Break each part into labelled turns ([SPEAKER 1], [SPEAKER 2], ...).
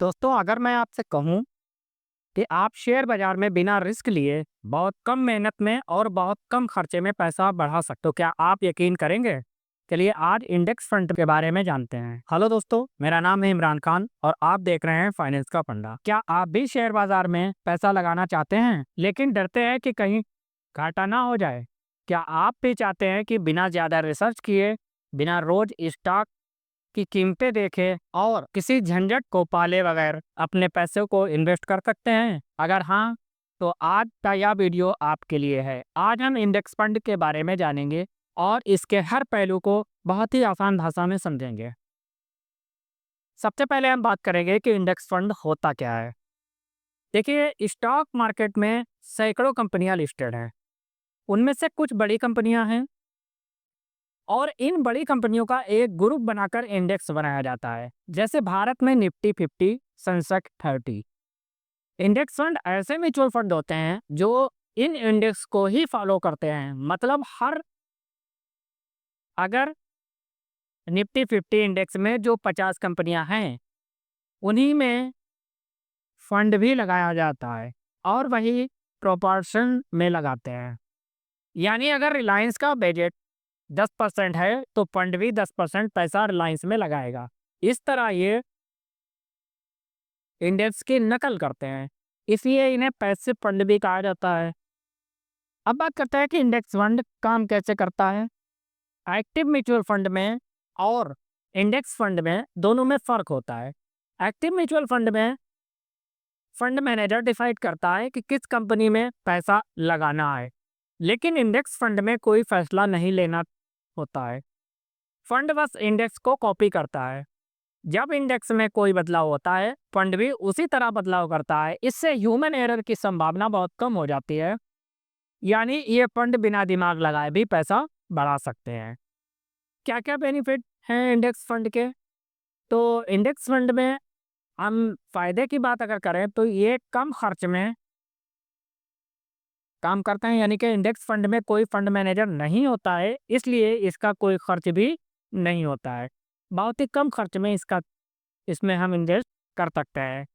[SPEAKER 1] दोस्तों, अगर मैं आपसे कहूँ कि आप शेयर बाजार में बिना रिस्क लिए बहुत कम मेहनत में और बहुत कम खर्चे में पैसा बढ़ा सकते हो, क्या आप यकीन करेंगे? चलिए आज इंडेक्स फंड के बारे में जानते हैं। हेलो दोस्तों, मेरा नाम है इमरान खान और आप देख रहे हैं फाइनेंस का फंडा। क्या आप भी शेयर बाजार में पैसा लगाना चाहते हैं लेकिन डरते हैं कि कहीं घाटा ना हो जाए? क्या आप भी चाहते हैं कि बिना ज्यादा रिसर्च किए, बिना रोज स्टॉक की कीमतें देखें और किसी झंझट को पाले बगैर अपने पैसे को इन्वेस्ट कर सकते हैं? अगर हाँ, तो आज का यह वीडियो आपके लिए है। आज हम इंडेक्स फंड के बारे में जानेंगे और इसके हर पहलू को बहुत ही आसान भाषा में समझेंगे। सबसे पहले हम बात करेंगे कि इंडेक्स फंड होता क्या है। देखिए, स्टॉक मार्केट में सैकड़ों कंपनियां लिस्टेड हैं। उनमें से कुछ बड़ी कंपनियां हैं और इन बड़ी कंपनियों का एक ग्रुप बनाकर इंडेक्स बनाया जाता है। जैसे भारत में निफ्टी 50, सेंसेक्स 30। इंडेक्स फंड ऐसे म्यूचुअल फंड होते हैं जो इन इंडेक्स को ही फॉलो करते हैं। मतलब हर अगर निफ्टी 50 इंडेक्स में जो 50 कंपनियां हैं, उन्हीं में फंड भी लगाया जाता है और वही प्रोपोर्शन में लगाते हैं। यानी अगर रिलायंस का बजट 10% है तो फंड भी 10% पैसा रिलायंस में लगाएगा। इस तरह ये इंडेक्स की नकल करते हैं, इसलिए इन्हें पैसिव फंड भी कहा जाता है। अब बात करते हैं कि इंडेक्स फंड काम कैसे करता है। एक्टिव म्यूचुअल फंड में और इंडेक्स फंड में दोनों में फर्क होता है। एक्टिव म्यूचुअल फंड में फंड मैनेजर डिसाइड करता है कि किस कंपनी में पैसा लगाना है, लेकिन इंडेक्स फंड में कोई फैसला नहीं लेना होता है। फंड बस इंडेक्स को कॉपी करता है। जब इंडेक्स में कोई बदलाव होता है, फंड भी उसी तरह बदलाव करता है। इससे ह्यूमन एरर की संभावना बहुत कम हो जाती है। यानी ये फंड बिना दिमाग लगाए भी पैसा बढ़ा सकते हैं। क्या क्या बेनिफिट हैं इंडेक्स फंड के? तो इंडेक्स फंड में हम फायदे की बात अगर करें तो ये कम खर्च में काम करते हैं। यानी कि इंडेक्स फंड में कोई फंड मैनेजर नहीं होता है, इसलिए इसका कोई खर्च भी नहीं होता है। बहुत ही कम खर्च में इसमें हम इन्वेस्ट कर सकते हैं।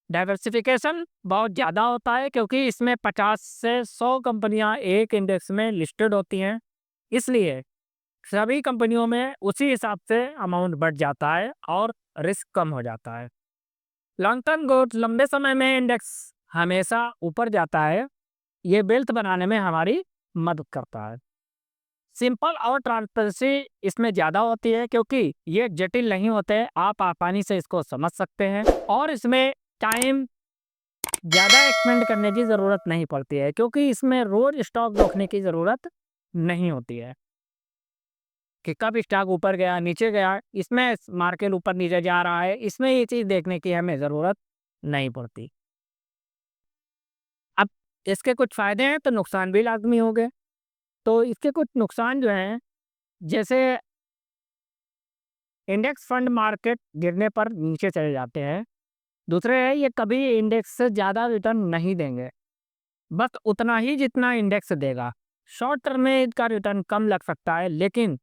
[SPEAKER 1] डाइवर्सिफिकेशन बहुत ज़्यादा होता है क्योंकि इसमें 50 से 100 कंपनियां एक इंडेक्स में लिस्टेड होती हैं, इसलिए सभी कंपनियों में उसी हिसाब से अमाउंट बढ़ जाता है और रिस्क कम हो जाता है। लॉन्ग टर्म ग्रोथ, लंबे समय में इंडेक्स हमेशा ऊपर जाता है। ये वेल्थ बनाने में हमारी मदद करता है। सिंपल और ट्रांसपेरेंसी इसमें ज़्यादा होती है क्योंकि ये जटिल नहीं होते, आप आसानी से इसको समझ सकते हैं और इसमें टाइम ज़्यादा एक्सपेंड करने की ज़रूरत नहीं पड़ती है क्योंकि इसमें रोज स्टॉक देखने की ज़रूरत नहीं होती है कि कब स्टॉक ऊपर गया नीचे गया। इसमें मार्केट ऊपर नीचे जा रहा है, इसमें ये चीज़ देखने की हमें ज़रूरत नहीं पड़ती। अब इसके कुछ फ़ायदे हैं तो नुकसान भी लाजमी हो गए। तो इसके कुछ नुकसान जो हैं, जैसे इंडेक्स फंड मार्केट गिरने पर नीचे चले जाते हैं। दूसरे है, ये कभी इंडेक्स से ज़्यादा रिटर्न नहीं देंगे, बस उतना ही जितना इंडेक्स देगा। शॉर्ट टर्म में इसका रिटर्न कम लग सकता है, लेकिन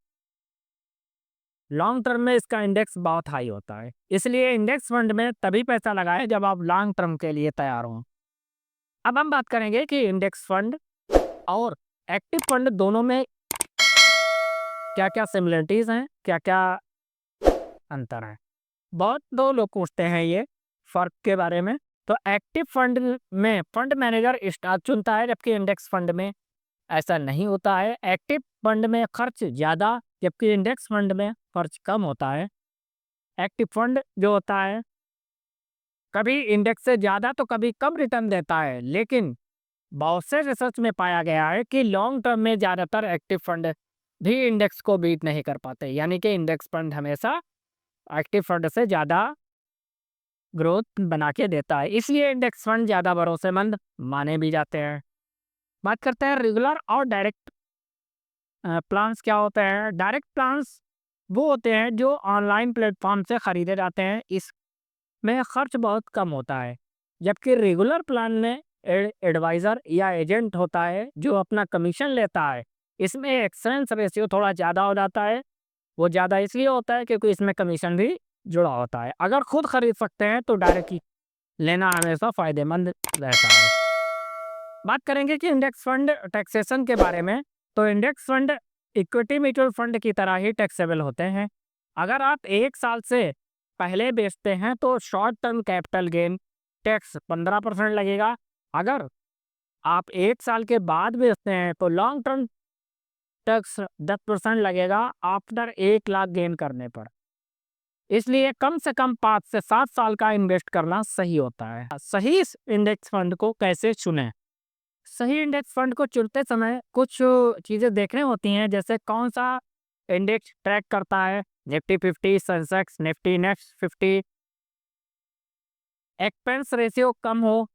[SPEAKER 1] लॉन्ग टर्म में इसका इंडेक्स बहुत हाई होता है। इसलिए इंडेक्स फंड में तभी पैसा लगाएं जब आप लॉन्ग टर्म के लिए तैयार हों। अब हम बात करेंगे कि इंडेक्स फंड और एक्टिव फंड दोनों में क्या क्या सिमिलरिटीज़ हैं, क्या क्या अंतर है। बहुत दो लोग पूछते हैं ये फ़र्क के बारे में। तो एक्टिव फंड में फंड मैनेजर स्टॉक चुनता है, जबकि इंडेक्स फंड में ऐसा नहीं होता है। एक्टिव फंड में खर्च ज़्यादा, जबकि इंडेक्स फंड में खर्च कम होता है। एक्टिव फंड जो होता है, कभी इंडेक्स से ज़्यादा तो कभी कम रिटर्न देता है, लेकिन बहुत से रिसर्च में पाया गया है कि लॉन्ग टर्म में ज़्यादातर एक्टिव फंड भी इंडेक्स को बीट नहीं कर पाते। यानी कि इंडेक्स फंड हमेशा एक्टिव फंड से ज़्यादा ग्रोथ बना के देता है, इसलिए इंडेक्स फंड ज़्यादा भरोसेमंद माने भी जाते हैं। बात करते हैं रेगुलर और डायरेक्ट प्लान्स क्या होते हैं। डायरेक्ट प्लान्स वो होते हैं जो ऑनलाइन प्लेटफॉर्म से ख़रीदे जाते हैं, इसमें खर्च बहुत कम होता है। जबकि रेगुलर प्लान में एडवाइज़र या एजेंट होता है जो अपना कमीशन लेता है। इसमें एक्सपेंस रेशियो थोड़ा ज़्यादा हो जाता है। वो ज़्यादा इसलिए होता है क्योंकि इसमें कमीशन भी जुड़ा होता है। अगर खुद खरीद सकते हैं तो डायरेक्ट लेना हमेशा फ़ायदेमंद रहता है। बात करेंगे कि इंडेक्स फंड टैक्सेशन के बारे में, तो index fund equity mutual fund की तरह ही टैक्सेबल होते हैं। अगर आप 1 साल से पहले बेचते हैं तो short term capital gain tax 15% लगेगा। अगर आप 1 साल के बाद बेचते हैं तो लॉन्ग टर्म टैक्स 10% लगेगा आफ्टर 1 लाख गेन करने पर। इसलिए कम से कम 5 से 7 साल का इन्वेस्ट करना सही होता है। सही इस इंडेक्स फंड को कैसे चुनें? सही इंडेक्स फंड को चुनते समय कुछ चीज़ें देखने होती हैं, जैसे कौन सा इंडेक्स ट्रैक करता है, Nifty 50, Sensex, Nifty next 50, expense ratio कम हो,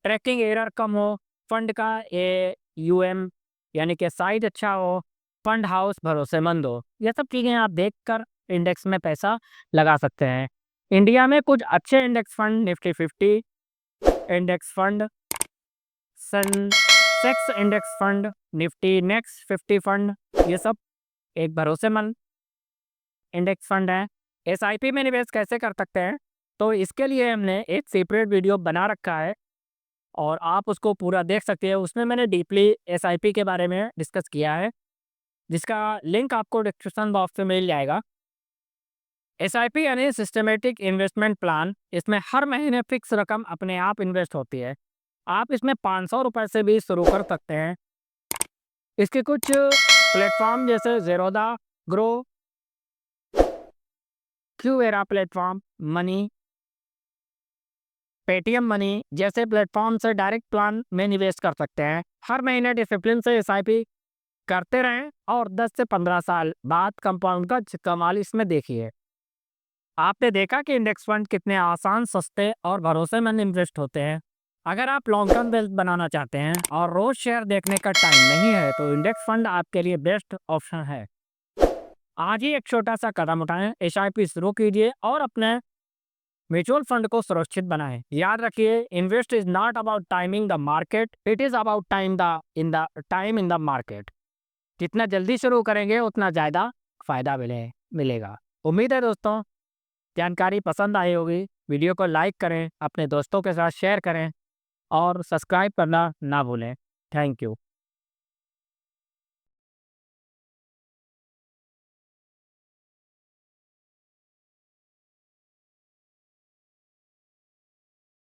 [SPEAKER 1] ट्रैकिंग एरर कम हो, फंड का AUM यानी कि साइज अच्छा हो, फंड हाउस भरोसेमंद हो। ये सब चीज़ें आप देखकर इंडेक्स में पैसा लगा सकते हैं। इंडिया में कुछ अच्छे index fund Nifty 50 index fund, Sensex index fund, Nifty next 50 fund, ये सब एक भरोसेमंद इंडेक्स फंड है। SIP में निवेश कैसे कर सकते हैं? तो इसके लिए हमने एक सेपरेट वीडियो बना रखा है और आप उसको पूरा देख सकते हैं। उसमें मैंने डीपली SIP के बारे में डिस्कस किया है, जिसका लिंक आपको डिस्क्रिप्शन बॉक्स में मिल जाएगा। SIP यानी सिस्टमेटिक इन्वेस्टमेंट प्लान। इसमें हर महीने फिक्स रकम अपने आप इन्वेस्ट होती है। आप इसमें 500 रुपये से भी शुरू कर सकते हैं। इसके कुछ प्लेटफॉर्म जैसे ज़ेरोधा, ग्रो, क्यूएरा प्लेटफॉर्म, मनी, पेटीएम मनी जैसे प्लेटफॉर्म से डायरेक्ट प्लान में निवेश कर सकते हैं। हर महीने डिसिप्लिन से SIP करते रहें और 10 से 15 साल बाद कंपाउंड का कमाल इसमें देखिए। आपने देखा कि इंडेक्स फंड कितने आसान, सस्ते और भरोसेमंद इन्वेस्ट होते हैं। अगर आप लॉन्ग टर्म वेल्थ बनाना चाहते हैं और रोज शेयर देखने का टाइम नहीं है तो इंडेक्स फंड आपके लिए बेस्ट ऑप्शन है। आज ही एक छोटा सा कदम उठाएं, SIP शुरू कीजिए और अपने म्यूचुअल फंड को सुरक्षित बनाएं। याद रखिए, invest is not about timing the market, it is about time in the market. जितना जल्दी शुरू करेंगे उतना ज़्यादा फायदा मिलेगा। उम्मीद है दोस्तों जानकारी पसंद आई होगी। वीडियो को लाइक करें, अपने दोस्तों के साथ शेयर करें और सब्सक्राइब करना ना भूलें। Thank you.